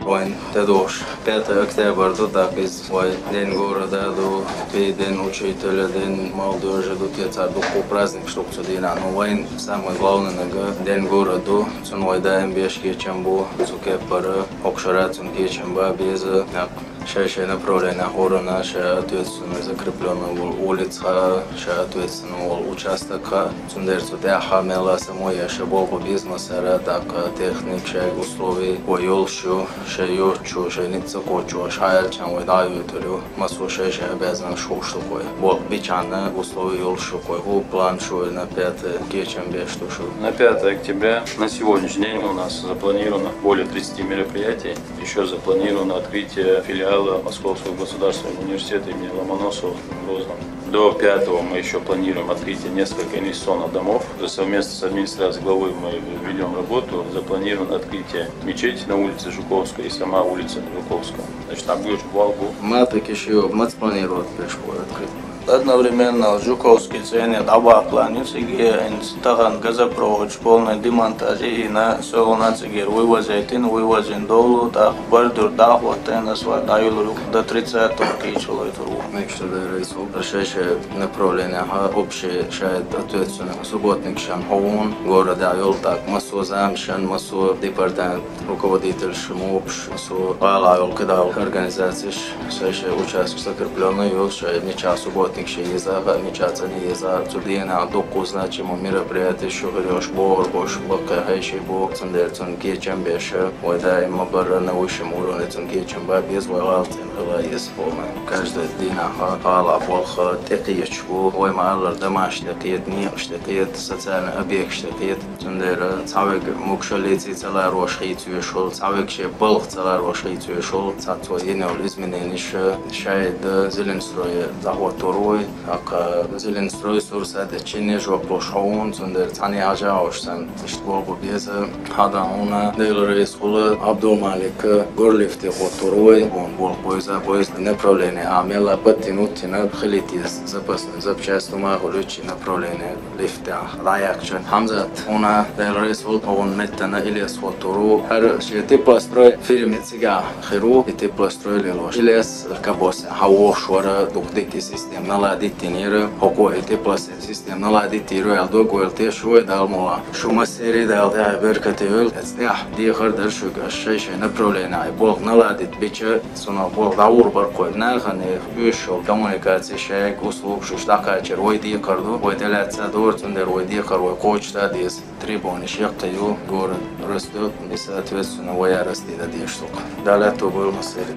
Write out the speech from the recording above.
Войн тедош 5 октября до так из день города до день учителя, день молодежи до теца до праздник штук судина. Но войн самое главное день города, цуной даем бешки чамбу, цуке пара, окшарацун кечамба без Шайшее направление города, ша ответственно закреплена улица, ша ответственно участок, цундерцу тяха мела самой, ша болго бизнеса, так техник, ша условий, ойолшу, ша йорчу, ша ница кочу, ша чан выдаю турю, массу ша обязан шушу кой, бол бичана условий йолшу кой, план шуй на 5 кечем бешту шу. На 5 октября на сегодняшний день у нас запланировано более 30 мероприятий, еще запланировано открытие филиала Московского государственного университета имени Ломоносова в Грозном. До 5 мы еще планируем открытие нескольких инвестиционных домов. Совместно с администрацией главы мы ведем работу. Запланировано открытие мечети на улице Жуковской и сама улица Жуковская. Значит, там будет Волгу. Мы так еще планируем пешкой открыть. Одновременно Жуковский ценит оба планируется, инстаган газопровод, полный демонтаж и на солонацигер вывозен долу, так бордур да хватает на свадаю до 30 человек. Мечта рейс обращающее направление, общее шает ответственно субботник шан хоун, города йол так массу замшан, массу департамент, руководитель шмопш, массу алайол кидал организации, шайше участок закрепленный йол шает нича субботник. Еза, мечаться не еза, цудина, доку значимо мероприятие, что говоришь, борбош, лакахайший бог, цендерцун, кечем беша, ойдай мабара на высшем уровне, цункечем ба, без вайлалтин, хала есть полная. Каждый день, хала, волха, текиечку, ой малар, домашний, текиет, ниш, текиет, социальный объект, текиет, цендера, цавек, мукшалицы, целая рош, хейцу шел, цавек, ше, балх, целая рош, хейцу шел, цацо, енел, изменение, шайд, зеленстрой, захватору, aka Zelenstroj sursade čini žoplo šaun, zunder tani ajaošsan, ištvolgo bjeze, hada ona, delore skula, Abdulmalik, gorlifte hotoroj, on bol boiz направление, амела патинутина, хилитис, запасны, запчасту магулючи направление, лифта, лаякчан, хамзат, она, делore скул, он меттана Ильяс хотору, хар, ше теплострой, фирме цига, хиру, и теплострой лилош. Ильяс кабосе, хауош, вара, духдики систем, наладитинира, хокой теплосе систем, наладитиру, алдогуэл те шуй далмола, шума сери дал, да, беркатеөл, эцдях, дихар дершуга, шейше направление, бол наладит бича, суна бол даур баркой, нахане, юшо, коммуникация, шейк, услуг, шуштакачер, ой дихарду, ой делятся дорцундер, ой дихар, ой кочта, дис, трибуни, шектаю, город растет, и соответственно, ой расти да дештук. Далее то был масери.